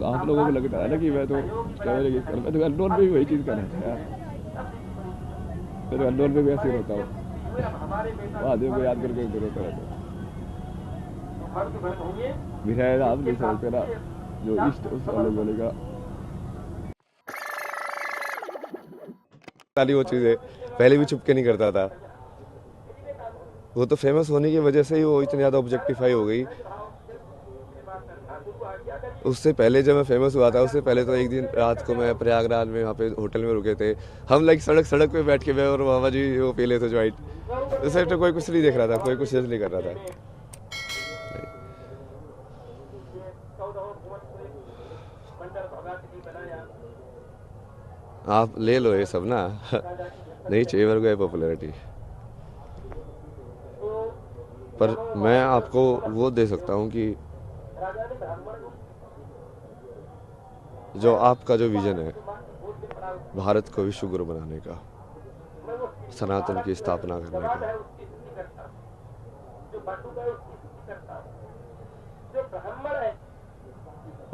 आप लोगों को लगता है ना कि मैं तो कैमरे की कर, मैं तो अननोन में भी वही चीज़ कर रहा था यार। मैं तो अननोन में भी ऐसे ही रोता हूँ, आदमी को याद करके रोता रहता हूँ। विनय आप नहीं समझते ना, जो इष्ट उस अलग बोलेगा वाली वो चीज़ है। पहले भी छुप के नहीं करता था। वो तो फेमस होने की वजह से ही वो इतनी ज़्यादा ऑब्जेक्टिफाई हो गई। उससे पहले जब मैं फेमस हुआ था, उससे पहले तो एक दिन रात को मैं प्रयागराज में वहाँ पे होटल में रुके थे हम। लाइक सड़क सड़क पे बैठ के मैं और मामा जी वो पी लेते ज्वाइंट। उस टाइम तो कोई कुछ नहीं देख रहा था, कोई कुछ जज नहीं कर रहा था। आप ले लो ये सब ना। नहीं चाहिए मेरे को ये पॉपुलैरिटी। पर मैं आपको वो दे सकता हूँ कि जो आपका जो विजन है भारत को विश्व गुरु बनाने का, सनातन की स्थापना करने का,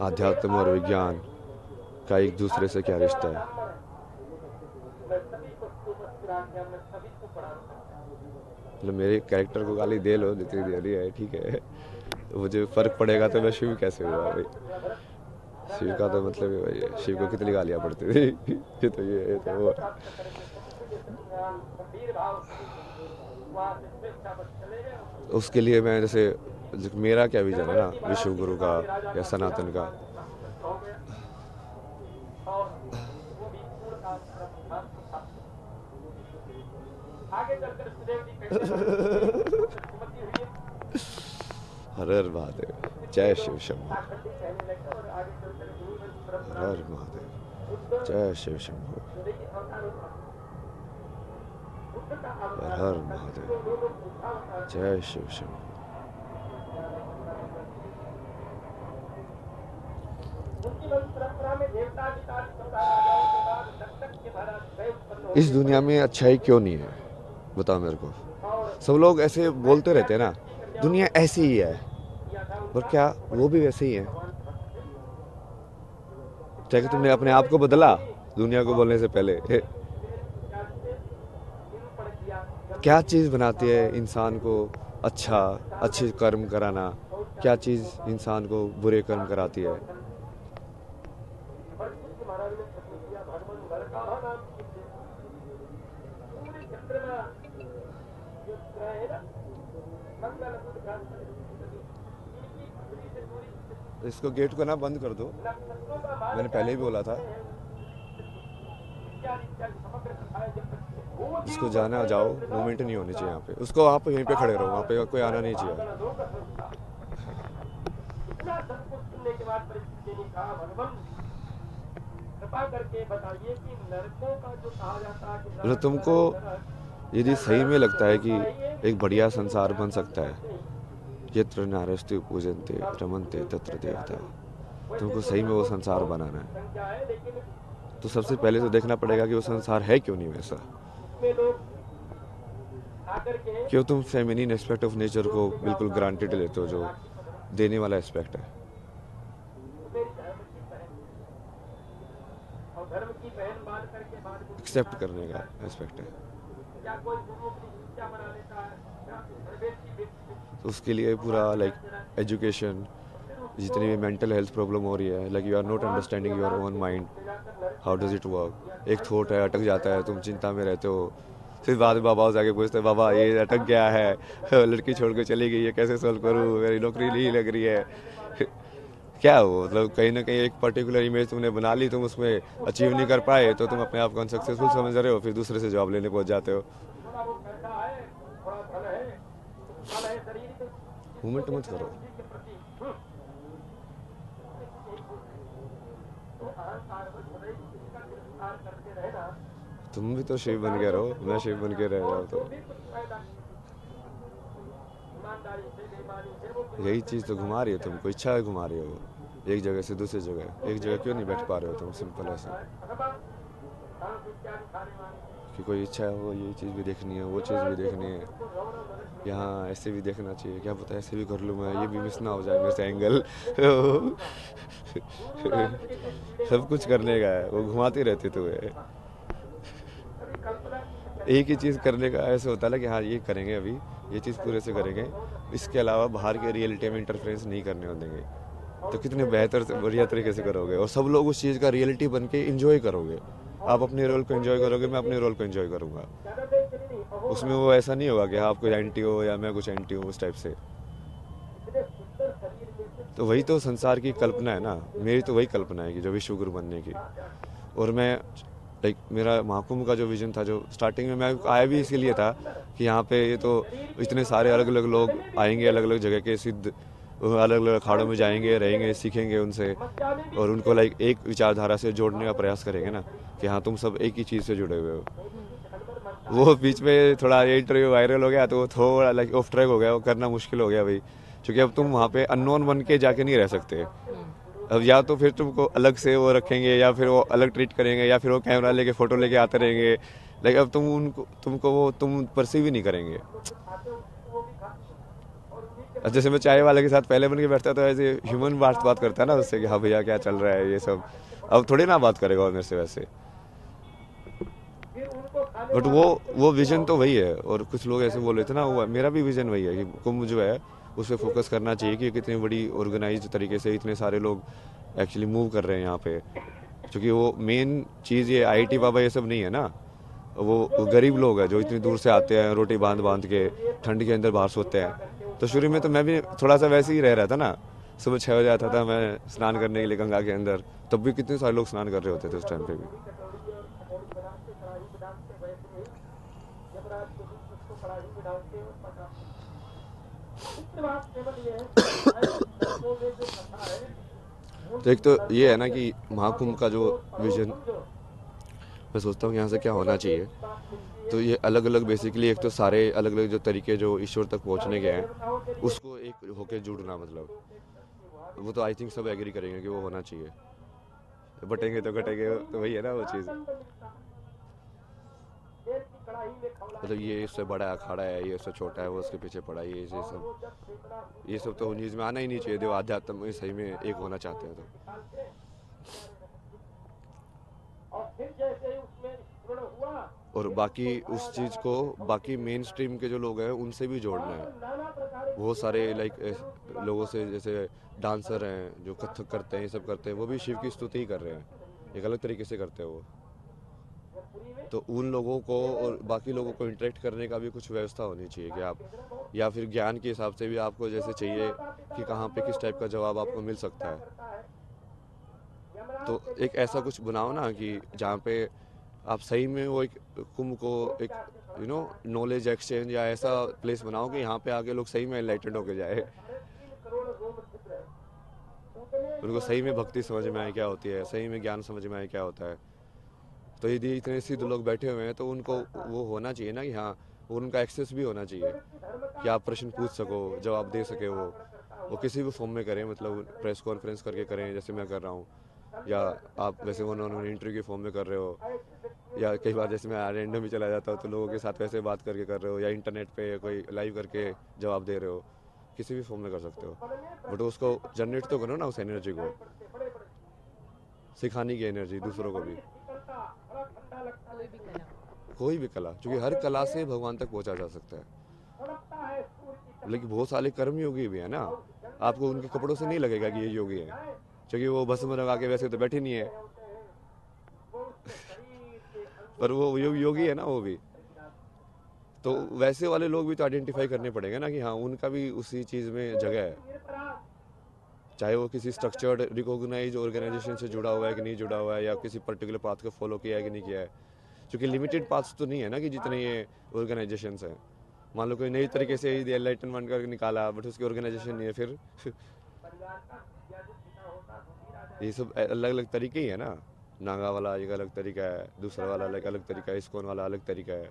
आध्यात्म और विज्ञान का एक दूसरे से क्या रिश्ता है। मतलब मेरे कैरेक्टर को गाली दे लो जितनी दे रही है, ठीक है। तो मुझे फर्क पड़ेगा तो मैं शिव कैसे हुआ भाई। शिव का तो मतलब है भाई, शिव को कितनी गालियाँ पड़ती थी। ये तो वो। उसके लिए मैं जैसे मेरा क्या विजन है ना विश्व गुरु का या सनातन का। हर हर महादेव, जय शिव शंभू। हर हर महादेव, जय शिव शंभू। हर हर महादेव, जय शिव शंभू। इस दुनिया में अच्छाई क्यों नहीं है, बताओ मेरे को। सब लोग ऐसे बोलते रहते हैं ना, दुनिया ऐसी ही है, पर क्या वो भी वैसे ही है? क्या कि तुमने अपने आप को बदला दुनिया को बोलने से पहले? क्या चीज़ बनाती है इंसान को अच्छा, अच्छे कर्म कराना? क्या चीज़ इंसान को बुरे कर्म कराती है? इसको गेट को ना बंद कर दो, मैंने पहले ही बोला था। जिसको जाना जाओ, मूवमेंट नहीं होनी चाहिए यहाँ पे। उसको आप यहीं पे खड़े रहो, वहाँ पे कोई आना नहीं चाहिए। मतलब तुमको यदि सही में लगता है कि एक बढ़िया संसार बन सकता है, यत्र नारस्ते पूजन्ते रमन्ते तत्र देवता, तुमको सही में वो संसार बनाना है, तो सबसे पहले तो देखना पड़ेगा कि वो संसार है क्यों नहीं वैसा। क्यों तुम फेमिनिन एस्पेक्ट ऑफ नेचर को बिल्कुल ग्रांटेड लेते हो, जो देने वाला एस्पेक्ट है, एक्सेप्ट करने का एस्पेक्ट है। तो उसके लिए पूरा लाइक एजुकेशन, जितनी भी मेंटल हेल्थ प्रॉब्लम हो रही है, like you are not understanding your own mind, how does it work. एक थॉट है, अटक जाता है, तुम चिंता में रहते हो, फिर बाद में बाबा से आके पूछते हैं, बाबा ये अटक गया है, लड़की छोड़ के चली गई है, कैसे सॉल्व करूँ, मेरी नौकरी नहीं लग रही है। क्या हो, मतलब कहीं ना कहीं एक पर्टिकुलर इमेज तुमने बना ली, तुम उसमें अचीव नहीं कर पाए तो तुम अपने आप को अनसक्सेसफुल समझ रहे हो, फिर दूसरे से जॉब लेने पहुंच जाते हो। मूवमेंट मत करो। तुम भी तो शिव बन के रहो, मैं शिव बन के रह जाऊँ तो यही चीज़ तो घुमा रही है तुमको, इच्छा है घुमा रही हो एक जगह से दूसरी जगह। एक जगह क्यों नहीं बैठ पा रहे हो तुम, सिंपल ऐसा कि कोई इच्छा है, वो ये चीज़ भी देखनी है, वो चीज़ भी देखनी है। कि हाँ ऐसे भी देखना चाहिए, क्या पता ऐसे भी कर लूँ मैं, ये भी मिस ना हो जाए मेरे से एंगल। सब कुछ करने का है, वो घुमाते रहते तुम्हें। एक ही चीज़ करने का ऐसे होता है ना कि हाँ ये करेंगे अभी, ये चीज़ पूरे से करेंगे, इसके अलावा बाहर के रियलिटी में इंटरफेरेंस नहीं करने देंगे। तो कितने बेहतर से बढ़िया तरीके से करोगे और सब लोग उस चीज़ का रियलिटी बन के इंजॉय करोगे। आप अपने रोल को एंजॉय करोगे, मैं अपने रोल को एंजॉय करूँगा। उसमें वो ऐसा नहीं होगा कि हाँ आप कोई एंटी हो या मैं कुछ एंटी हूँ उस टाइप से। तो वही तो संसार की कल्पना है ना, मेरी तो वही कल्पना है कि जो विश्व गुरु बनने की। और मैं लाइक मेरा महाकुंभ का जो विजन था, जो स्टार्टिंग में मैं आया भी इसीलिए था कि यहाँ पे ये तो इतने सारे अलग अलग लोग आएंगे, अलग अलग जगह के सिद्ध अलग अलग अखाड़ों में जाएंगे, रहेंगे, सीखेंगे उनसे और उनको लाइक एक विचारधारा से जोड़ने का प्रयास करेंगे ना कि हाँ तुम सब एक ही चीज़ से जुड़े हुए हो। वो बीच में थोड़ा ये इंटरव्यू वायरल हो गया तो वो थोड़ा लाइक ऑफ ट्रैक हो गया, वो करना मुश्किल हो गया भाई, क्योंकि अब तुम वहाँ पे अननोन बन के जाके नहीं रह सकते। अब या तो फिर तुमको अलग से वो रखेंगे या फिर वो अलग ट्रीट करेंगे या फिर वो कैमरा लेके फ़ोटो लेके आते रहेंगे, लेकिन अब तुमको वो तुम परसीव ही नहीं करेंगे। अब जैसे मैं चाय वाले के साथ पहले बन के बैठता तो ऐसे ह्यूमन बात करता है ना उससे कि हाँ भैया क्या चल रहा है ये सब, अब थोड़ी ना बात करेगा वो मेरे से वैसे। बट वो विजन तो वही है। और कुछ लोग ऐसे बोल रहे थे ना, वो मेरा भी विजन वही है कि कुंभ जो है उस पर फोकस करना चाहिए कि कितनी बड़ी ऑर्गेनाइज तरीके से इतने सारे लोग एक्चुअली मूव कर रहे हैं यहाँ पे। क्योंकि वो मेन चीज़ ये आईआईटी बाबा ये सब नहीं है ना, वो गरीब लोग हैं जो इतनी दूर से आते हैं रोटी बांध बांध के ठंड के अंदर बाहर सोते हैं। तो शुरू में तो मैं भी थोड़ा सा वैसे ही रह रहा था ना, सुबह 6 बजे आता था मैं स्नान करने के लिए गंगा के अंदर, तब भी कितने सारे लोग स्नान कर रहे होते थे उस टाइम पे भी। तो एक तो ये है ना कि महाकुंभ का जो विजन मैं सोचता हूँ कि यहाँ से क्या होना चाहिए, तो ये अलग अलग बेसिकली एक तो सारे अलग अलग जो तरीके जो ईश्वर तक पहुँचने के हैं उसको एक होके जुड़ना, मतलब वो तो आई थिंक सब एग्री करेंगे कि वो होना चाहिए। बटेंगे तो घटेंगे, तो वही है ना वो चीज़। मतलब ये इससे बड़ा अखाड़ा है, ये इससे छोटा है, वो उसके पीछे पड़ा है, ये सब तो न्यूज़ में आना ही नहीं चाहिए। जो आध्यात्म में सही में एक होना चाहते हैं तो। और बाकी उस चीज़ को बाकी मेन स्ट्रीम के जो लोग हैं उनसे भी जोड़ना है। बहुत सारे लाइक लोगों से, जैसे डांसर हैं जो कथक करते हैं, ये सब करते हैं, वो भी शिव की स्तुति ही कर रहे हैं, एक अलग तरीके से करते हैं वो। तो उन लोगों को और बाकी लोगों को इंटरेक्ट करने का भी कुछ व्यवस्था होनी चाहिए कि आप, या फिर ज्ञान के हिसाब से भी आपको जैसे चाहिए कि कहाँ पे किस टाइप का जवाब आपको मिल सकता है। तो एक ऐसा कुछ बनाओ ना कि जहाँ पे आप सही में वो एक कुंभ को एक नॉलेज एक्सचेंज या ऐसा प्लेस बनाओ कि यहाँ पे आके लोग सही में एनलाइटेंड होके जाए, उनको सही में भक्ति समझ में आए क्या होती है, सही में ज्ञान समझ में आए क्या होता है। तो यदि इतने सिद्ध लोग बैठे हुए हैं तो उनको वो होना चाहिए ना कि हाँ उनका एक्सेस भी होना चाहिए कि आप प्रश्न पूछ सको, जवाब दे सके। वो किसी भी फॉर्म में करें, मतलब प्रेस कॉन्फ्रेंस करके करें जैसे मैं कर रहा हूँ, या आप वैसे उन्होंने इंटरव्यू के फॉर्म में कर रहे हो, या कई बार जैसे मैं रैंडम भी चला जाता हूँ तो लोगों के साथ वैसे बात करके कर रहे हो, या इंटरनेट पे कोई लाइव करके जवाब दे रहे हो, किसी भी फॉर्म में कर सकते हो। बट उसको जनरेट तो करो ना उस एनर्जी को, सिखाने की एनर्जी दूसरों को भी। कोई भी कला, क्योंकि हर कला से भगवान तक पहुंचा जा सकता है। लेकिन बहुत सारे कर्म योगी भी है ना, आपको उनके कपड़ों से नहीं लगेगा कि ये योगी है, क्योंकि वो भस्म लगा के वैसे तो बैठे नहीं है। पर वो योगी है ना वो भी। तो वैसे वाले लोग भी तो आइडेंटिफाई करने पड़ेंगे ना कि हाँ उनका भी उसी चीज़ में जगह है, चाहे वो किसी स्ट्रक्चर्ड रिकॉग्नाइज ऑर्गेनाइजेशन से जुड़ा हुआ है कि नहीं जुड़ा हुआ है, या किसी पर्टिकुलर पाथ को फॉलो किया है कि नहीं किया है। क्योंकि लिमिटेड पाथ्स तो नहीं है ना कि जितने ये ऑर्गेनाइजेशंस हैं। मान लो कोई नई तरीके से एनलाइटनमेंट करके निकाला बट उसकी ऑर्गेनाइजेशन नहीं है, फिर ये सब अलग अलग तरीके ही है ना। नागा वाला एक अलग तरीका है, दूसरा वाला अलग तरीका है, इस्कॉन वाला अलग तरीका है।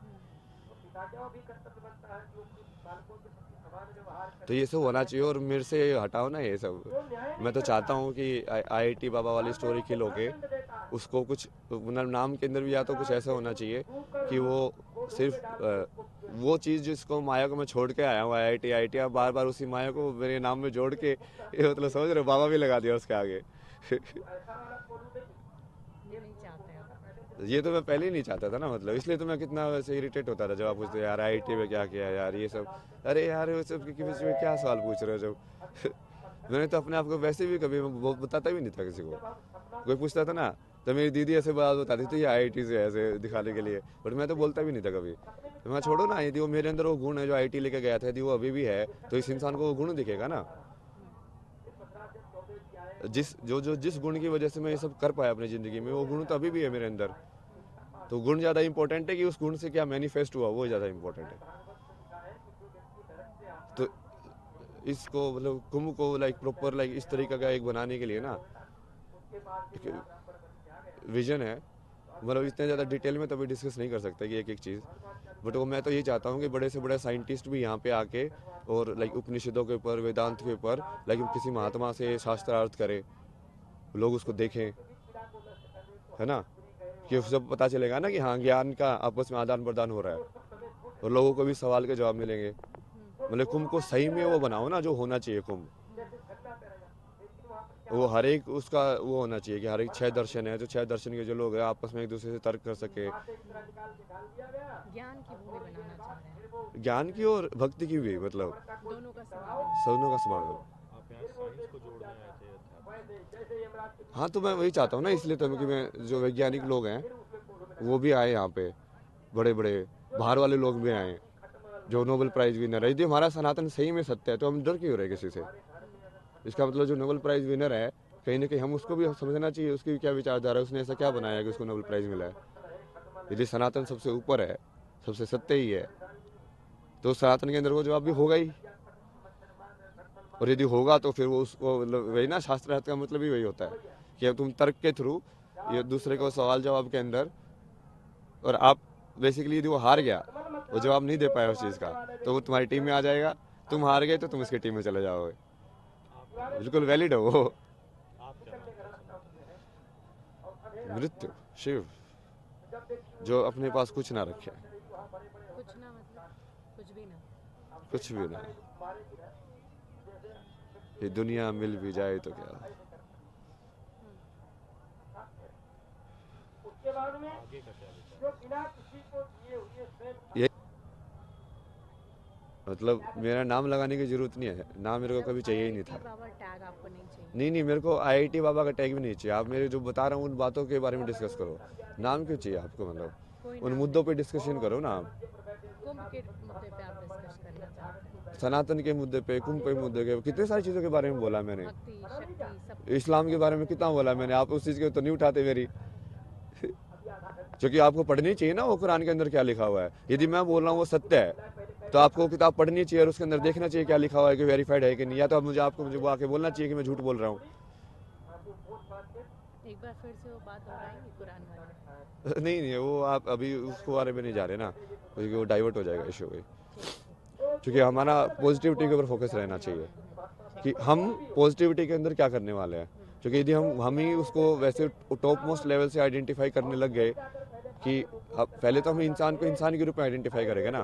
तो ये सब होना चाहिए और मेरे से हटाओ ना ये सब। मैं तो चाहता हूँ कि आईआईटी बाबा वाली स्टोरी खिल होके उसको कुछ मतलब नाम के अंदर भी या तो कुछ ऐसा होना चाहिए कि वो सिर्फ वो चीज़ जिसको माया को मैं छोड़ के आया हूँ, आईआईटी आईटी, अब बार बार उसी माया को मेरे नाम में जोड़ के, ये मतलब समझ रहे हो, बाबा भी लगा दिया उसके आगे। ये नहीं चाहते आप। ये तो मैं पहले ही नहीं चाहता था ना, मतलब इसलिए तो मैं कितना वैसे इरिटेट होता था जब आप पूछते यार आईआईटी में क्या किया यार ये सब। अरे यार वो सब के बीच में क्या सवाल पूछ रहे हो जब मैंने तो अपने आप को वैसे भी कभी मैं बताता भी नहीं था किसी को। कोई पूछता था ना तो मेरी दीदी ऐसे बात बताती थी, ये आईआईटी से ऐसे दिखाने के लिए, बट मैं तो बोलता भी नहीं था कभी। तो मैं छोड़ो ना, यदि वो मेरे अंदर वो गुण है जो आईआईटी लेके गया था, यदि वो अभी भी है तो इस इंसान को वो गुण दिखेगा ना, जिस गुण की वजह से मैं ये सब कर पाया अपनी ज़िंदगी में, वो गुण तो अभी भी है मेरे अंदर। तो गुण ज़्यादा इंपॉर्टेंट है कि उस गुण से क्या मैनिफेस्ट हुआ, वो ज़्यादा इंपॉर्टेंट है। तो इसको मतलब कुंभ को लाइक प्रॉपर लाइक इस तरीके का एक बनाने के लिए ना विजन है, मतलब इतने ज़्यादा डिटेल में तो अभी डिस्कस नहीं कर सकते कि एक एक चीज़, बट वो मैं तो ये चाहता हूँ कि बड़े से बड़े साइंटिस्ट भी यहाँ पे आके और लाइक उपनिषदों के ऊपर, वेदांत के ऊपर लाइक किसी महात्मा से शास्त्रार्थ करें, लोग उसको देखें, है ना, कि सब पता चलेगा ना कि हाँ ज्ञान का आपस में आदान प्रदान हो रहा है और लोगों को भी सवाल के जवाब मिलेंगे। मतलब कुंभ को सही में वो बनाओ ना जो होना चाहिए कुंभ, वो हर एक उसका वो होना चाहिए कि हर एक 6 दर्शन है, जो 6 दर्शन के जो लोग हैं आपस में एक दूसरे से तर्क कर सके, ज्ञान की भूमि बनाना चाह रहे हैं, ज्ञान की और भक्ति की भी, मतलब दोनों का समागम। सबनों का समागम। आप यहाँ साइंस को जोड़ने आए थे अध्यात्म से। हाँ तो मैं वही चाहता हूँ ना, इसलिए तो कि मैं जो वैज्ञानिक लोग हैं वो भी आए यहाँ पे, बड़े बड़े बाहर वाले लोग भी आए जो नोबेल प्राइज विनर है। यदि हमारा सनातन सही में सत्य है तो हम डर क्यों रहे किसी से। इसका मतलब जो नोबेल प्राइज विनर है कहीं ना कहीं हम उसको भी समझना चाहिए, उसकी भी क्या विचारधारा है, उसने ऐसा क्या बनाया कि उसको नोबेल प्राइज मिला है। यदि सनातन सबसे ऊपर है, सबसे सत्य ही है, तो सनातन के अंदर वो जवाब भी होगा ही, और यदि होगा तो फिर वो उसको मतलब वही ना, शास्त्रार्थ का मतलब ही वही होता है कि अब तुम तर्क के थ्रू ये दूसरे को सवाल जवाब के अंदर, और आप बेसिकली यदि वो हार गया, वो जवाब नहीं दे पाया उस चीज़ का, तो वो तुम्हारी टीम में आ जाएगा, तुम हार गए तो तुम उसकी टीम में चले जाओगे। बिल्कुल वैलिड है वो। आप क्या मानते हैं? मृत्यु, शिव, जो अपने पास कुछ ना रखे, कुछ ना मतलब कुछ भी ना। कुछ भी ना, ये दुनिया मिल भी जाए तो क्या। आगे का क्या विचार? ये मतलब मेरा नाम लगाने की जरूरत नहीं है, नाम मेरे को कभी चाहिए ही नहीं था। IIT बाबा टैग आपको नहीं चाहिए? नहीं नहीं, मेरे को आईआईटी बाबा का टैग भी नहीं चाहिए। आप मेरे जो बता रहा हूँ उन बातों के बारे में डिस्कस करो, नाम क्यों चाहिए आपको, मतलब कोई उन नाम मुद्दों पे डिस्कशन करो ना आप। कुंभ के मुद्दे पे आप डिस्कस करना चाहते हैं? सनातन के मुद्दे पे, कुंभ के मुद्दे के, कितने सारी चीज़ों के बारे में बोला मैंने, भक्ति शक्ति सब। इस्लाम के बारे में कितना बोला मैंने, आप उस चीज़ के तो नहीं उठाते मेरी क्योंकि आपको पढ़नी चाहिए ना वो कुरान के अंदर क्या लिखा हुआ है। यदि मैं बोल रहा हूँ वो सत्य है तो आपको किताब पढ़नी चाहिए और उसके अंदर देखना चाहिए क्या लिखा हुआ है, कि वेरीफाइड है कि नहीं, या तो मुझे वो आके बोलना चाहिए कि मैं झूठ बोल रहा हूँ। एक बार फिर से वो बात दोहराएंगे कुरान वाले? नहीं नहीं, वो आप अभी उसको बारे में नहीं जा रहे ना, क्योंकि वो डाइवर्ट हो जाएगा इशू पे, क्योंकि हमारा पॉजिटिविटी के ऊपर फोकस रहना चाहिए कि हम पॉजिटिविटी के अंदर क्या करने वाले हैं। क्योंकि यदि हम ही उसको वैसे टॉप मोस्ट लेवल से आइडेंटिफाई करने लग गए कि पहले तो हम इंसान को इंसान के रूप में आइडेंटिफाई करेंगे ना,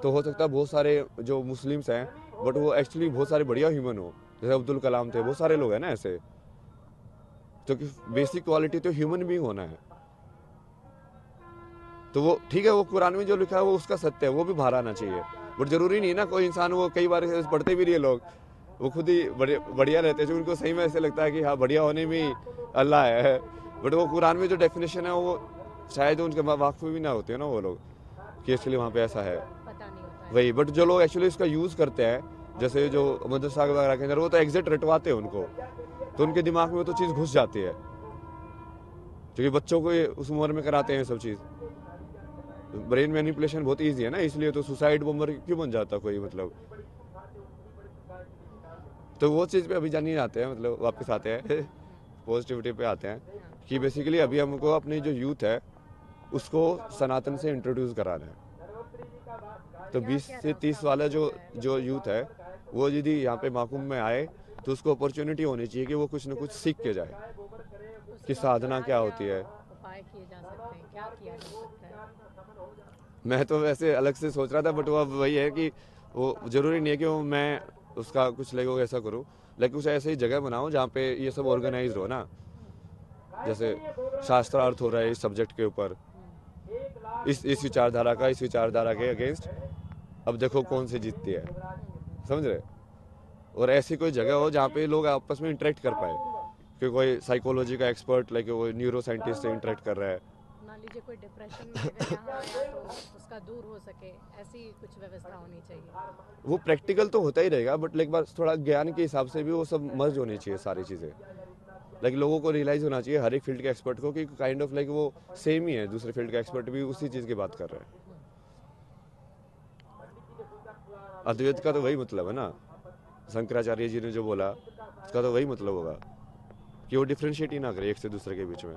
तो हो सकता है बहुत सारे जो मुस्लिम्स हैं बट वो एक्चुअली बहुत सारे बढ़िया ह्यूमन हो, जैसे अब्दुल कलाम थे, बहुत सारे लोग हैं ना ऐसे, क्योंकि बेसिक क्वालिटी तो ह्यूमन बीइंग होना है। तो वो ठीक है, वो कुरान में जो लिखा है वो उसका सत्य है, वो भी बाहर आना चाहिए, बट जरूरी नहीं ना कोई इंसान, वो कई बार पढ़ते भी नहीं है लोग, वो खुद ही बढ़िया रहते हैं, जो उनको सही में ऐसे लगता है कि हाँ बढ़िया होने में अल्लाह है, बट वो कुरान में जो डेफिनेशन है वो शायद उनके वाकफ भी ना होते हैं ना वो लोग कि एक्चुअली वहाँ पे ऐसा है, पता नहीं होता है। वही। बट जो लोग एक्चुअली इसका यूज़ करते हैं, जैसे जो मदरसा वगैरह के अंदर, वो तो एग्जैक्ट रटवाते हैं उनको, तो उनके दिमाग में वो तो चीज़ घुस जाती है, क्योंकि बच्चों को उस उम्र में कराते हैं सब चीज़। ब्रेन मैनिपुलेशन बहुत ईजी है ना, इसलिए तो सुसाइड बॉम्बर क्यों बन जाता कोई, मतलब तो वो चीज़ पे अभी जान नहीं आते हैं, मतलब वापस आते हैं पॉजिटिविटी पे आते हैं कि बेसिकली अभी हमको अपनी जो यूथ है उसको सनातन से इंट्रोड्यूस कराना है। तो 20 से 30 वाला जो यूथ है वो यदि यहाँ पे महाकुंभ में आए तो उसको अपॉर्चुनिटी होनी चाहिए कि वो कुछ ना कुछ सीख के जाए कि साधना क्या होती है। उपाय किए जा सकते हैं, क्या किया जा सकता है? मैं तो वैसे अलग से सोच रहा था, बट वो अब वही है कि वो ज़रूरी नहीं है कि वो मैं उसका कुछ लाइक ऐसा करूँ, लाइक कुछ ऐसी जगह बनाऊँ जहाँ पे ये सब ऑर्गेनाइज हो ना, जैसे शास्त्रार्थ हो रहा है इस सब्जेक्ट के ऊपर, इस विचारधारा का इस विचारधारा के अगेंस्ट, अब देखो कौन सी जीतती है, समझ रहे। और ऐसी कोई जगह हो जहाँ पे लोग आपस में इंटरेक्ट कर पाए, कि कोई साइकोलॉजी का एक्सपर्ट लाइक वो न्यूरो साइंटिस्ट से इंटरेक्ट कर रहा है। मान लीजिए कोई डिप्रेशन में अगर यहाँ आया तो उसका दूर हो सके, ऐसी कुछ व्यवस्था होनी चाहिए। वो प्रैक्टिकल तो होता ही रहेगा, बट लाइक बस थोड़ा ज्ञान के हिसाब से भी वो सब मर्ज होनी चाहिए सारी चीज़ें। लाइक लोगों को रियलाइज होना चाहिए हर एक फील्ड के एक्सपर्ट को कि काइंड ऑफ लाइक वो सेम ही है, दूसरे फील्ड का एक्सपर्ट भी उसी चीज़ की बात कर रहे हैं। अद्वैत का तो वही मतलब है ना, शंकराचार्य जी ने जो बोला उसका तो वही मतलब होगा कि वो डिफ्रेंशिएट ही ना करे एक से दूसरे के बीच में।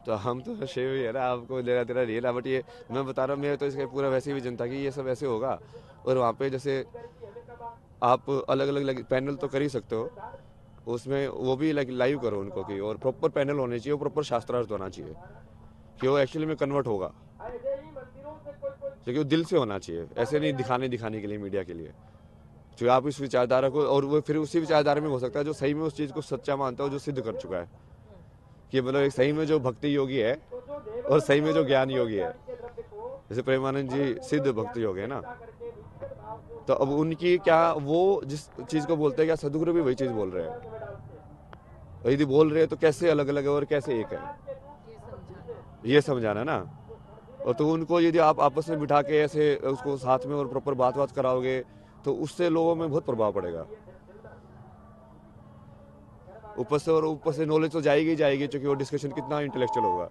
तो हम तो शेव ही है ना, आपको लेना तेरा रियल है, बट ये मैं बता रहा हूँ, मैं तो इसका पूरा वैसे भी जनता कि ये सब ऐसे होगा। और वहाँ पे जैसे आप अलग अलग पैनल तो कर ही सकते हो, उसमें वो भी लाइक लाइव करो उनको कि, और प्रॉपर पैनल होने चाहिए, वो प्रॉपर शास्त्रार्थ होना चाहिए कि वो एक्चुअली में कन्वर्ट होगा, क्योंकि वो दिल से होना चाहिए, ऐसे नहीं दिखाने के लिए, मीडिया के लिए। जो आप इस विचारधारा को, और वो फिर उसी विचारधारा में हो सकता है जो सही में उस चीज़ को सच्चा मानता है, जो सिद्ध कर चुका है कि मतलब एक सही में जो भक्ति योगी है और सही में जो ज्ञान योगी है। जैसे प्रेमानंद जी सिद्ध भक्ति योगी है ना, तो अब उनकी क्या, वो जिस चीज़ को बोलते हैं क्या सदगुरु भी वही चीज़ बोल रहे हैं। यदि बोल रहे हैं तो कैसे अलग अलग है और कैसे एक है, ये समझाना ना। और तो उनको यदि आप आपस में बिठा के ऐसे उसको साथ में और प्रॉपर बात कराओगे तो उससे लोगों में बहुत प्रभाव पड़ेगा। ऊपर से नॉलेज तो जाएगी क्योंकि वो डिस्कशन कितना इंटेलेक्चुअल होगा।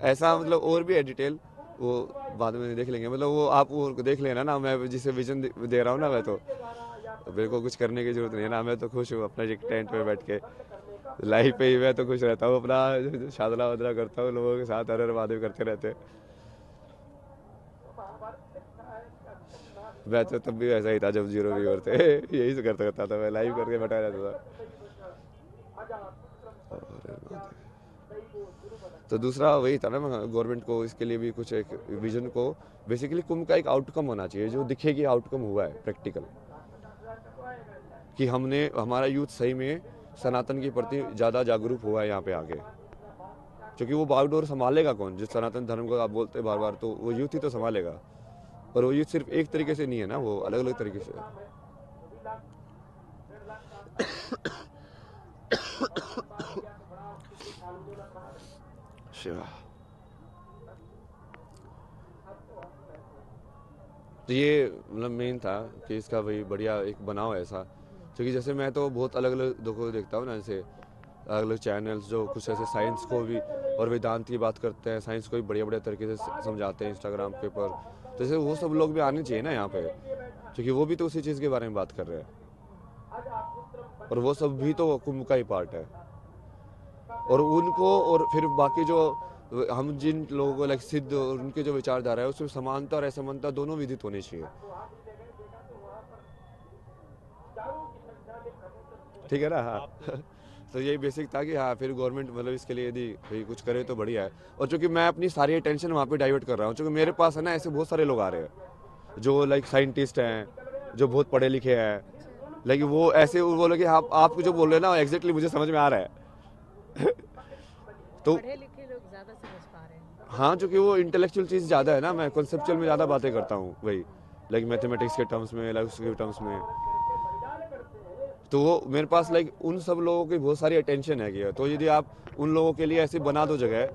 ऐसा मतलब और भी है डिटेल, वो बाद में देख लेंगे। मतलब वो आप वो देख लेना ना, मैं जिसे विजन दे रहा हूँ ना, मैं तो मेरे को कुछ करने की जरूरत नहीं है ना, मैं तो खुश हूँ अपना टेंट पे बैठ के लाइफ पे ही मैं तो खुश रहता हूँ, अपना शादरा वादरा करता हूँ, लोगों के साथ हर वादे करते रहते। मैं तो तब भी वैसा ही था जब 0 व्यूअर थे, यही से करता था, मैं लाइव करके बैठा रहता था। तो दूसरा वही था ना, गवर्नमेंट को इसके लिए भी कुछ एक विजन को, बेसिकली कुंभ का एक आउटकम होना चाहिए जो दिखे कि आउटकम हुआ है प्रैक्टिकल, कि हमने, हमारा यूथ सही में सनातन के प्रति ज़्यादा जागरूक हुआ है यहाँ पे आके। क्योंकि वो बागडोर संभालेगा कौन, जिस सनातन धर्म को आप बोलते हैं बार बार, तो वो यूथ ही तो संभालेगा। और वो यूथ सिर्फ एक तरीके से नहीं है ना, वो अलग अलग तरीके से है। शिवा, तो ये मतलब मेन था कि इसका भाई बढ़िया एक बनाओ ऐसा। क्योंकि जैसे मैं तो बहुत अलग अलग लोगों को देखता हूँ ना, जैसे अलग अलग चैनल्स जो कुछ ऐसे साइंस को भी और वेदांत की बात करते हैं, साइंस को भी बढ़िया बढ़िया तरीके से समझाते हैं इंस्टाग्राम के ऊपर। तो जैसे वो सब लोग भी आने चाहिए ना यहाँ पे, क्योंकि वो भी तो उसी चीज़ के बारे में बात कर रहे हैं, और वो सब भी तो कुंभ का ही पार्ट है। और उनको, और फिर बाकी जो हम जिन लोगों को लाइक सिद्ध, और उनके जो विचारधारा है उसमें समानता और असमानता दोनों विदित होनी चाहिए। ठीक है ना। हाँ तो यही बेसिक था कि हाँ फिर गवर्नमेंट मतलब इसके लिए यदि भाई कुछ करे तो बढ़िया है। और चूंकि मैं अपनी सारी अटेंशन वहाँ पे डाइवर्ट कर रहा हूँ, चूंकि मेरे पास है ना ऐसे बहुत सारे लोग आ रहे हैं जो लाइक साइंटिस्ट हैं, जो बहुत पढ़े लिखे हैं, लेकिन वो ऐसे वो बोले कि आप जो बोल रहे हैं ना एग्जैक्टली मुझे समझ में आ रहा है। तो पढ़े लिखे लोग ज़्यादा समझ पा रहे हैं। हाँ, चूंकि वो इंटेलेक्चुअल चीज़ ज़्यादा है ना, मैं कॉन्सेप्चुअल में ज़्यादा बातें करता हूँ, वही लाइक मैथमेटिक्स के टर्म्स में, लाइक उसके टर्म्स में। तो वो मेरे पास लाइक उन सब लोगों की बहुत सारी अटेंशन है कि, तो यदि आप उन लोगों के लिए ऐसे बना दो जगह,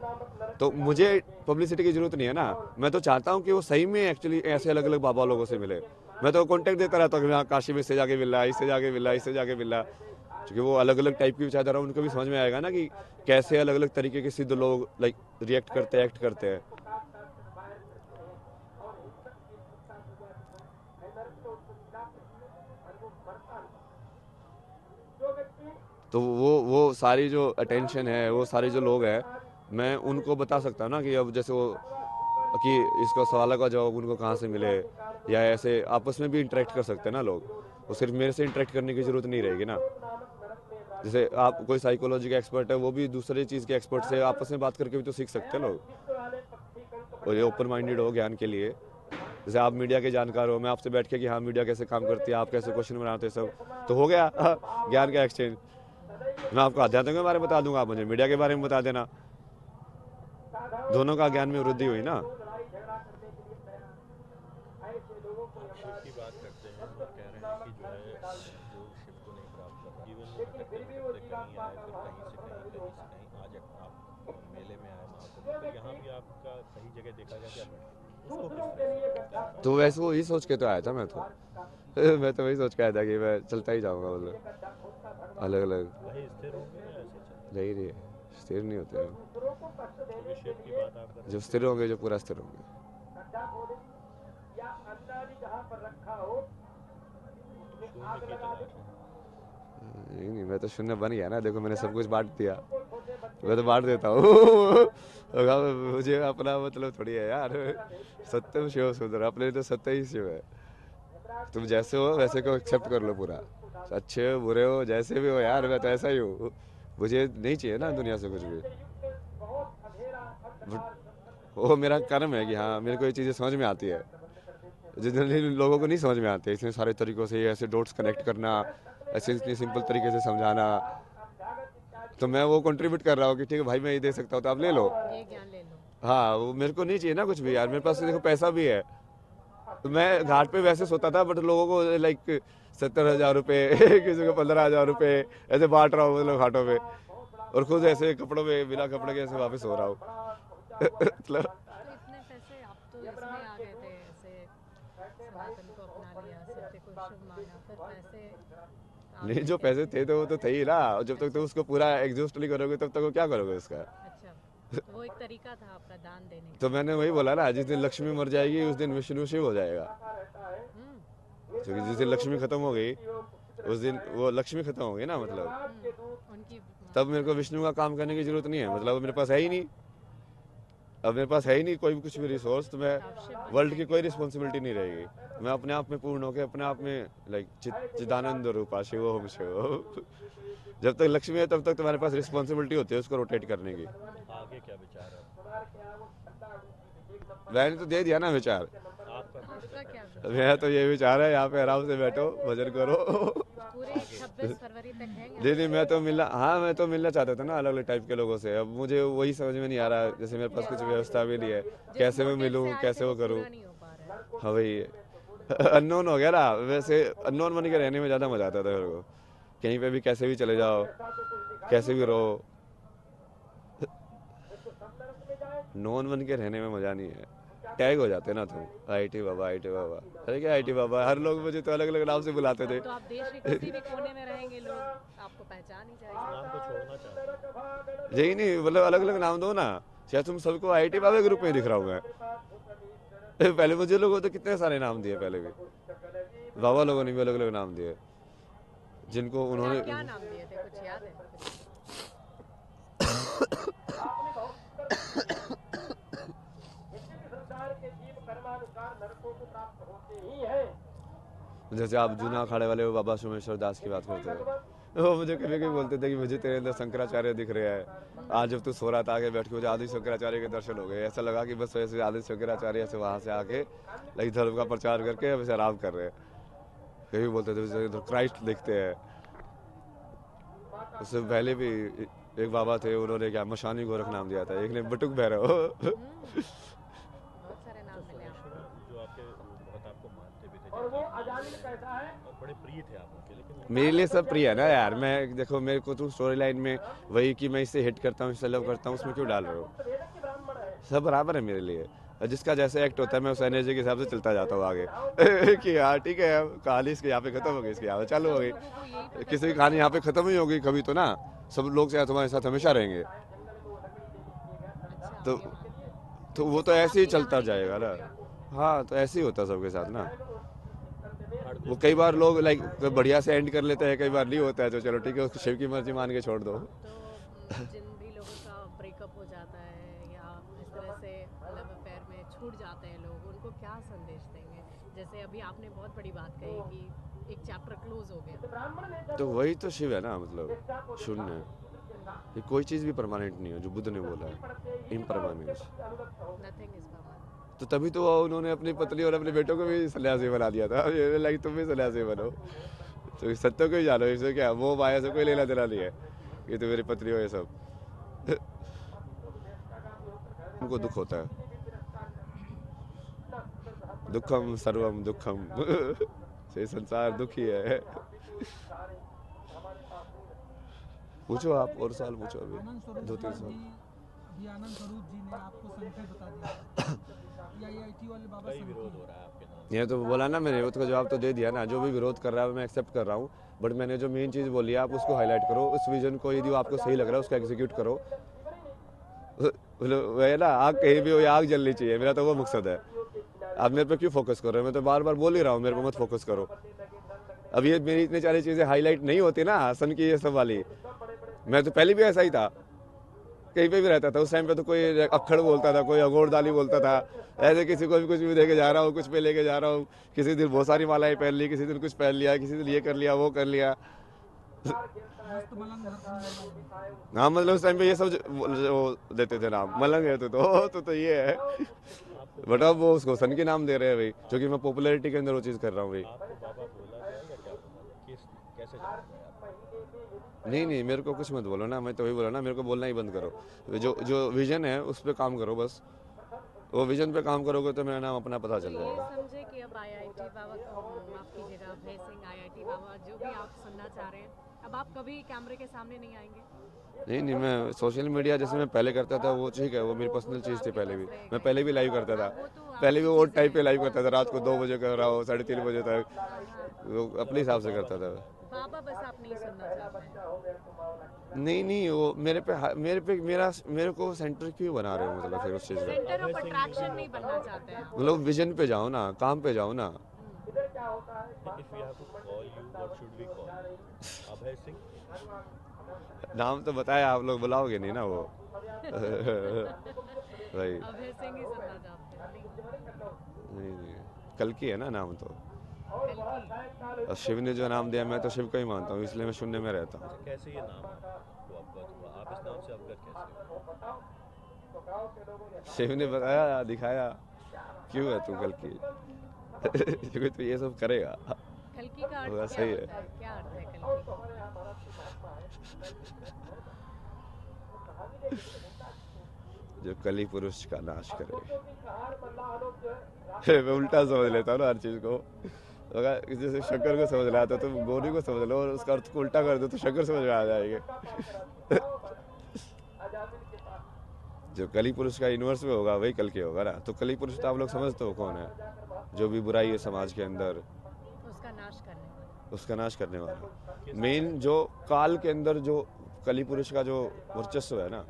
तो मुझे पब्लिसिटी की जरूरत नहीं है ना। मैं तो चाहता हूँ कि वो सही में एक्चुअली ऐसे अलग अलग बाबा लोगों से मिले। मैं तो कॉन्टैक्ट देता रहता हूँ कि हाँ काशी में इससे जाके मिल रहा, इससे जाके मिल रहा, इससे जाके मिल रहा, क्योंकि वो अलग अलग टाइप की विचारधारा उनको भी समझ में आएगा ना कि कैसे अलग अलग तरीके के सिद्ध लोग लाइक रिएक्ट करते हैं, एक्ट करते हैं। तो वो सारी जो अटेंशन है, वो सारे जो लोग हैं, मैं उनको बता सकता हूँ ना कि अब जैसे वो कि इसका सवाल का जवाब उनको कहाँ से मिले, या ऐसे आपस में भी इंटरेक्ट कर सकते हैं ना लोग। वो सिर्फ मेरे से इंटरेक्ट करने की ज़रूरत नहीं रहेगी ना। जैसे आप कोई साइकोलॉजी का एक्सपर्ट है, वो भी दूसरे चीज़ के एक्सपर्ट से आपस में बात करके भी तो सीख सकते हैं लोग। और ये ओपन माइंडेड हो ज्ञान के लिए। जैसे आप मीडिया के जानकार हो, मैं आपसे बैठ के कि हाँ मीडिया कैसे काम करती है, आप कैसे क्वेश्चन बनाते हैं, सब तो हो गया ज्ञान का एक्सचेंज। मैं आपको आध्यात्म के बारे में बता दूंगा, आप मुझे मीडिया के बारे में बता देना, दोनों का ज्ञान में वृद्धि हुई ना। शिव की बात करते हैं और कह रहे हैं कि जो है जो शिव को नहीं प्राप्त कर रहा, जीवन में भटकते भटकते कहीं आए, फिर कहीं से कहीं आज आप मेले में आए महाकुंभ, तो यहाँ भी आपका कई जगह देखा गया क्या भटके, उसको किस तरह से? तो वैसे वो ही सोच के तो आया था मैं तो मैं तो वही सोच के आया था कि मैं चलता ही जाऊंगा, मतलब अलग अलग वही स्थिर होंगे या ऐसे चल? नहीं रही है, स्थिर नहीं होते हैं। क्योंकि शिव की बात आप कर जो स्थिर होंगे, जो पूरा स्थिर होंगे। शून्य की तलाश है। नहीं, मैं तो शून्य बन गया ना, देखो मैंने सब कुछ बांट दिया, मैं तो बांट देता हूँ मुझे अपना मतलब थोड़ी है यार, सत्यम शिव सुंदर, अपने लिए तो सत्य ही शिव है। तुम जैसे हो वैसे को एक्सेप्ट कर लो पूरा, अच्छे हो बुरे हो जैसे भी हो यार, मैं तो ऐसा ही हूँ। मुझे नहीं चाहिए ना दुनिया से कुछ भी, वो मेरा कर्म है कि हाँ मेरे को ये चीज़ें समझ में आती है, जनरली लोगों को नहीं समझ में आती है। इतने सारे तरीकों से ऐसे डॉट्स कनेक्ट करना, ऐसे इतने सिंपल तरीके से समझाना, तो मैं वो कंट्रीब्यूट कर रहा हूँ कि ठीक है भाई मैं ये दे सकता हूँ तो आप ले लो। ये ज्ञान ले लो। हाँ, वो मेरे को नहीं चाहिए ना कुछ भी यार, मेरे पास देखो पैसा भी है, तो मैं घाट पे वैसे सोता था, बट लोगों को लाइक 70,000 रुपये किसी को 15,000 रुपये ऐसे बांट रहा हूँ मतलब घाटों में, और खुद ऐसे कपड़ों में बिना कपड़े के ऐसे वापस हो रहा हूँ मतलब तो इतने पैसे आप तो इसमें आ गए थे, ऐसे सनातन को अपना लिया, सत्य को शुभ माना, फिर पैसे आ नहीं, गए जो पैसे कैसे? थे तो वो तो थे ही ना, और जब तक तुम उसको पूरा एग्जॉस्ट नहीं करोगे तब तक वो क्या करोगे उसका। अच्छा, तो वो एक तरीका था आपका दान देने का। तो मैंने वही बोला ना, जिस दिन लक्ष्मी मर जाएगी उस दिन विष्णु शिव हो जाएगा, हम्म, क्योंकि जिस दिन लक्ष्मी खत्म हो गई उस दिन वो लक्ष्मी खत्म हो गई ना, मतलब उनकी तब मेरे को विष्णु का काम करने की जरूरत नहीं है, मतलब अब मेरे पास है ही नहीं, अब मेरे पास है ही नहीं कोई भी कुछ भी रिसोर्स, तो मैं वर्ल्ड की कोई रिस्पॉन्सिबिलिटी नहीं रहेगी, मैं अपने आप में पूर्ण होकर अपने आप में लाइक चिदानंद रूपा शिव ओम शिव जब तक लक्ष्मी है तब तक तुम्हारे पास रिस्पॉन्सिबिलिटी होती है उसको रोटेट करने की। आगे क्या विचार है मैंने तो दे दिया ना विचार, आपका? आपका क्या मेरा तो ये विचार है, यहाँ पे आराम से बैठो भजन करो पूरे 26 फरवरी तक है नहीं, मैं तो मिलना, हाँ मैं तो मिलना चाहता था ना अलग अलग टाइप के लोगों से, अब मुझे वही समझ में नहीं आ रहा, जैसे मेरे पास कुछ व्यवस्था भी नहीं है, कैसे मैं मिलूँ कैसे वो करूँ। नहीं हो पा रहा है। हाँ वही अननोन हो गया ना, वैसे अननोन बन के रहने में ज़्यादा मजा आता था मेरे को, कहीं पे भी कैसे भी चले जाओ कैसे भी रहो, नॉन बन के रहने में मजा नहीं है, टैग हो जाते ना तुम आईटी बाबा आईटी बाबा, अरे क्या आईटी बाबा, हर लोग मुझे तो अलग अलग नाम से बुलाते थे। तो आप देश के किसी भी कोने में रहेंगे, लोग आपको पहचान ही जाएंगे। नाम को छोड़ना चाहते हैं? यही नहीं, मतलब अलग अलग नाम दो ना, शायद तुम सबको आईटी बाबा के ग्रुप में दिख रहा हूँ मैं पहले मुझे लोगों तो कितने सारे नाम दिए, पहले भी बाबा लोगों ने भी अलग अलग नाम दिए जिनको उन्होंने क्या नाम दिए थे, कुछ याद है? जैसे आप जूना अखाड़े वाले वो बाबा सोमेश्वर दास की बात करते हैं, वो मुझे कभी कभी बोलते थे कि मुझे तेरे अंदर शंकराचार्य दिख रहा है, आज जब तू सो रहा था आके बैठ के मुझे आदि शंकराचार्य के दर्शन हो गए, ऐसा लगा कि बस वैसे आदि शंकराचार्य ऐसे वहाँ से आके लाइक धर्म का प्रचार करके वैसे आराम कर रहे हैं। कभी बोलते थे वैसे क्राइस्ट दिखते हैं। उससे पहले भी एक बाबा थे, उन्होंने क्या मशानी गोरख नाम दिया था, एक ने बटुक भैरव बहुत सारे नाम मिले आपको। जो आपके बहुत आपको मानते भी थे और बड़े प्रिय थे आप उनके, लेकिन मेरे लिए सब प्रिय है ना यार, मैं देखो मेरे को तुम स्टोरी लाइन में वही कि मैं इससे हिट करता हूँ इससे लव करता हूँ उसमें क्यों डाल रहे हो, सब बराबर है मेरे लिए, और जिसका जैसा एक्ट होता है मैं उस एनर्जी के हिसाब से चलता जाता हूँ आगे कि हाँ ठीक है कहानी इसके यहाँ पे खत्म हो गई, इसके यहाँ पे चालू हो गई, किसी की कहानी यहाँ पे खत्म ही होगी कभी तो ना, सब लोग चाहे तुम्हारे साथ हमेशा रहेंगे, तो वो तो ऐसे ही चलता जाएगा ना। हाँ तो ऐसे ही होता है सबके साथ ना, वो कई बार लोग लाइक बढ़िया से एंड कर लेते हैं, कई बार नहीं होता है, तो चलो ठीक है उसको शिव की मर्जी मान के छोड़ दो। तो जिन भी लोगों का ब्रेकअप हो जाता है या इस तरह से लव अफेयर में छूट जाते हैं लोग, उनको क्या संदेश देंगे? जैसे अभी आपने बहुत बड़ी बात कही कि एक चैप्टर क्लोज कंफ्यूज हो गया। तो वही तो शिव है ना, मतलब शून्य। ये कोई चीज़ भी परमानेंट नहीं है, जो बुद्ध ने बोला है इम्परमानेंस। Nothing is permanent. तो तभी तो उन्होंने अपनी पत्नी और अपने बेटों को भी सन्यासी बना दिया था। ये लाइक तुम भी सन्यासी बनो, तो इस सत्य को ही जानो। इससे क्या, वो माया से कोई लेना देना नहीं है, ये तो मेरी पत्नी हो ये सब। उनको दुख होता है, दुखम सर्वम दुखम। ये संसार दुखी है। पूछो आप, और साल पूछो अभी, आनंद स्वरूप 2-3 जी साल। भी आनंद स्वरूप जी ने आपको संख्या बता दिया या आईटी वाले बाबा कई विरोध संख्या। हो रहा है आपके नाम ये तो बोला ना मैंने, उसका जवाब तो दे दिया ना। जो भी विरोध कर रहा है मैं एक्सेप्ट कर रहा हूँ, बट मैंने जो मेन चीज़ बोली है आप उसको हाईलाइट करो। उस विजन को यदि आपको सही लग रहा है उसको एग्जीक्यूट करो। वह ना, आग कहीं भी हो या आग जलनी चाहिए, मेरा तो वो मकसद है। आप मेरे पे क्यों फोकस कर रहे हो? मैं तो बार बार बोल ही रहा हूँ, मेरे पे मत फोकस करो। अब ये मेरी इतनी सारी चीज़ें हाईलाइट नहीं होती ना, सन की ये सब वाली। मैं तो पहले भी ऐसा ही था, कहीं पे भी रहता था। उस टाइम पे तो कोई अक्खड़ बोलता था, कोई अगोरदाली बोलता था, ऐसे किसी को भी कुछ भी देके जा रहा हूँ, कुछ पे लेके जा रहा हूँ। किसी दिन बहुत सारी मालाएं पहन ली, किसी दिन कुछ पहन लिया, किसी दिन ये कर लिया वो कर लिया। मस्त मलंग नरसिंह। हाँ मतलब उस टाइम पे ये सब वो देते थे नाम, मलंग है तो ये है। बट अब वो उसको सन के नाम दे रहे हैं भाई, क्योंकि मैं पॉपुलैरिटी के अंदर वो चीज़ कर रहा हूँ भाई। आपको बाबा बोला गया या क्या बोला, किस कैसे जाना गया? नहीं मेरे को कुछ मत बोलो ना, मैं तो वही बोला ना, मेरे को बोलना ही बंद करो। जो विजन है उस पर काम करो बस। वो विजन पे काम करोगे तो मेरा नाम अपना पता चल ये जाएगा। समझे कि अब आईआईटी बाबा को, माफ कीजिएगा, अभय सिंह आईआईटी बाबा जो भी आप सुनना चाह रहे हैं, अब आप कभी कैमरे के सामने नहीं आएंगे? नहीं मैं सोशल मीडिया जैसे मैं पहले करता था वो ठीक है, वो मेरी पर्सनल चीज़ थी। पहले भी मैं पहले भी लाइव करता था, पहले भी वो टाइप पे लाइव करता था, रात को 2 बजे कर रहा हो, 3:30 बजे तक, वो अपने हिसाब से करता था। बाबा बस आप नहीं सुनना चाहते हैं। नहीं वो मेरे को सेंटर क्यों बना रहे हो, मतलब फिर उस चीज़ का सेंटर ऑफ अट्रैक्शन नहीं बनना चाहते हैं आप। मतलब विजन पे जाओ ना, काम पे जाओ ना। If we have to call you, what should we call you? Abhay Singh? नाम तो बताया, आप लोग बुलाओगे नहीं ना वो। भाई अभय सिंह ही सुनना चाहते हैं। नहीं कल की है ना नाम तो। कल और शिव ने जो नाम दिया, मैं तो शिव को ही मानता हूँ, इसलिए मैं शून्य में रहता हूँ। कैसे ये नाम को अवगत हुआ? आप इस नाम से अवगत कैसे हुए? शिव ने बताया, दिखाया, क्यों है तू कल की। क्योंकि तू ये सब करेगा। कल की का अर्थ होगा, क्या सही होता है? क्या अर्थ है कल की? जो कली पुरुष का नाश करे। मैं उल्टा समझ लेता हूँ ना हर चीज को। अगर जैसे शंकर को समझ रहा था, तुम गौरी को समझ लो और उसका अर्थ को उल्टा कर दो तो शंकर समझ में आ जाएंगे। जो कली पुरुष का इनवर्स में होगा वही कल के होगा ना। तो कली पुरुष तो आप लोग समझते हो कौन है? जो भी बुराई है समाज के अंदर, उसका नाश करने वाला। उसका नाश करने वाला। मेन जो काल के अंदर जो कली पुरुष का जो वर्चस्व है ना,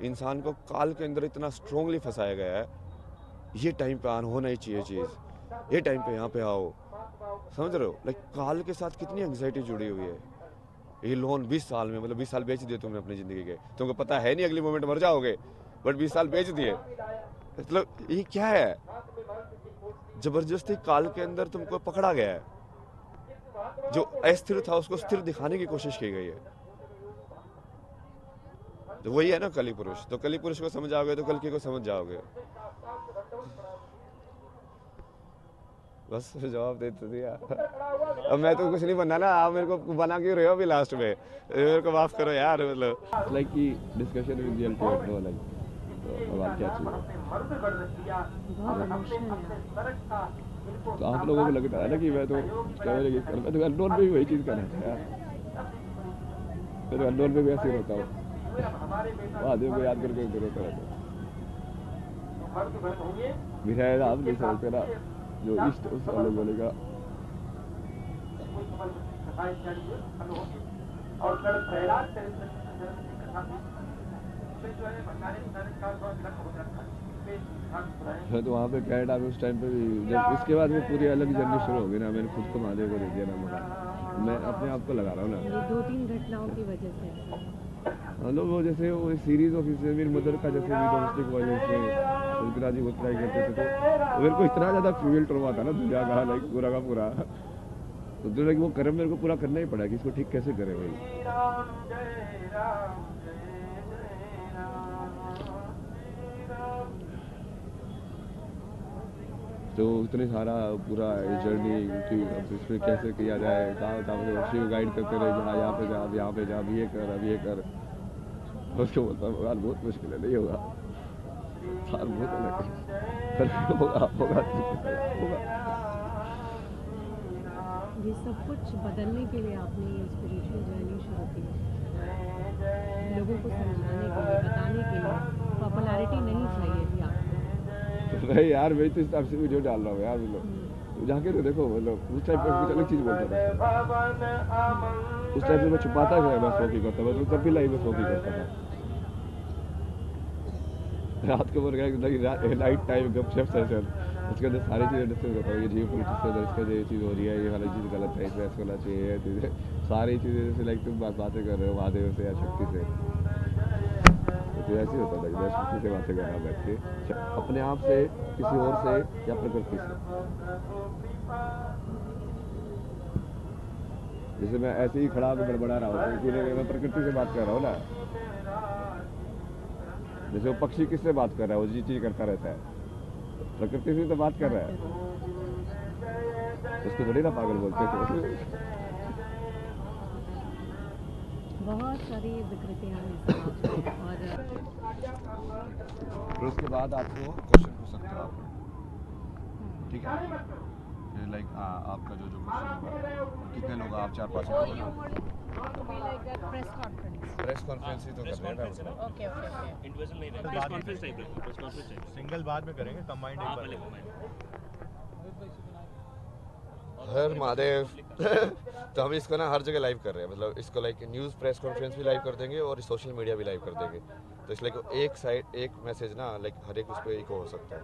इंसान को काल के अंदर इतना स्ट्रोंगली फंसाया गया है। ये टाइम पे आना होना ही चाहिए चीज़, ये टाइम पे यहाँ पे आओ, समझ रहे हो? लाइक काल के साथ कितनी एंग्जाइटी जुड़ी हुई है। ये लोन 20 साल में, मतलब 20 साल बेच दिए तुमने अपनी ज़िंदगी के, तुमको पता है नहीं अगली मोमेंट मर जाओगे, बट 20 साल बेच दिए। मतलब ये क्या है? जबरदस्ती काल के अंदर तुमको पकड़ा गया है। जो अस्थिर था उसको स्थिर दिखाने की कोशिश की गई है। तो वही है ना कली पुरुष। तो कली पुरुष को समझ जाओगे तो कल्कि को समझ जाओगे। बस जवाब दे तो दिया। अब मैं तो कुछ नहीं बनना ना, आप मेरे को बना क्यों रहे हो अभी लास्ट में? मेरे को माफ करो यार। मतलब लाइक की discussion with the ultimate no, like तो अब आप क्या चाहिए? बहुत इमोशनल है। तो आप लोगों को लगता है ना कि मैं तो कैमरे की मैं तो अननोन पे भी वही चीज़ करना था यार। मैं तो अननोन पे भी ऐसे ही होता हूँ, आदमी को याद करके रोता रहता हूँ। विधायक आप नहीं समझते ना, जो इष्ट उस अलग बोलेगा। मैं तो वहाँ पे कनाडा में उस टाइम पे भी, जब इसके बाद वो पूरी अलग जर्नी शुरू हो गई ना, मैंने खुद को महादेव को दे दिया ना मकान। मैं अपने आप को लगा रहा हूँ ना। ये 2-3 घटनाओं की वजह से मतलब वो जैसे वो सीरीज ऑफ इसमें मेरी मदर का जैसे भी डोमेस्टिक वायलेंस में उनके राजी को ट्राई करते थे, तो मेरे को इतना ज़्यादा फीमेल ट्रॉमा था ना दुनिया का, लाइक पूरा का पूरा। तो दूसरा कि वो कर्म मेरे को पूरा करना ही पड़ा कि इसको ठीक कैसे करें भाई। तो इतने सारा पूरा जर्नी कि अब इसमें कैसे किया जाए, कहाँ कहाँ से शिव गाइड करते रहे कि हाँ यहाँ पे जा, अब यहाँ पे जा, अब ये कर, अब ये कर। उसको बोलता हूँ यार बहुत मुश्किल है, नहीं होगा यार, बहुत अलग है, होगा होगा होगा। ये सब कुछ बदलने के लिए आपने ये स्पिरिचुअल जर्नी शुरू की, लोगों को समझाने के लिए, बताने के लिए। पॉपुलैरिटी नहीं चाहिए थी आपको। नहीं यार, मैं तो इस टाइप से वीडियो डाल रहा हूँ यार, मतलब जाके तो देखो, मतलब उस टाइप पर कुछ अलग चीज़ बोलता था। उस टाइप में मैं छुपाता था, मैं स्मोकिंग करता था, तो तब भी लाइव में स्मोकिंग करता था। रात को बोल गया नाइट टाइम गपशप सेशन, उसके अंदर सारी चीज़ें डिस्कस करता हूँ, ये जियो पॉलिटिक्स के अंदर इसके अंदर ये चीज़ हो रही है, ये वाली चीज़ गलत है, इसमें ऐसा होना चाहिए, ये चीज़ें सारी चीज़ें जैसे लाइक तुम बातें कर रहे हो महादेव से या शक्ति से, तो ऐसे ही होता था कि मैं शक्ति से बातें कर रहा बैठ के, अपने आप से, किसी और से या प्रकृति से। जैसे मैं ऐसे ही खड़ा होकर बड़बड़ा रहा हूँ, तो मैं प्रकृति से बात कर रहा हूँ ना। जैसे वो पक्षी किससे बात कर रहा है, वो जी चीज करता रहता है, प्रकृति से तो बात कर रहा है, उसको थोड़ी ना पागल बोलते थे। बहुत सारी विकृतियाँ हैं समाज में, और फिर उसके बाद आपको क्वेश्चन पूछ सकते हो आप, ठीक है, फिर लाइक आपका जो क्वेश्चन होगा, कितने लोग आप 4-5 लोग प्रेस कॉन्फ्रेंस ही तो कर रहे हैं ना। ओके ओके ओके, इंडिविजुअल नहीं रहेगा, प्रेस कॉन्फ्रेंस टाइप रखो, प्रेस कॉन्फ्रेंस टाइप सिंगल बाद में करेंगे, कंबाइंड एक बार पहले हर महादेव। तो हम इसको ना हर जगह लाइव कर रहे हैं, मतलब इसको लाइक न्यूज़ प्रेस कॉन्फ्रेंस भी लाइव कर देंगे और सोशल मीडिया भी लाइव कर देंगे, तो इसलिए एक साइड एक मैसेज ना लाइक हर एक उस पर इको हो सकता है।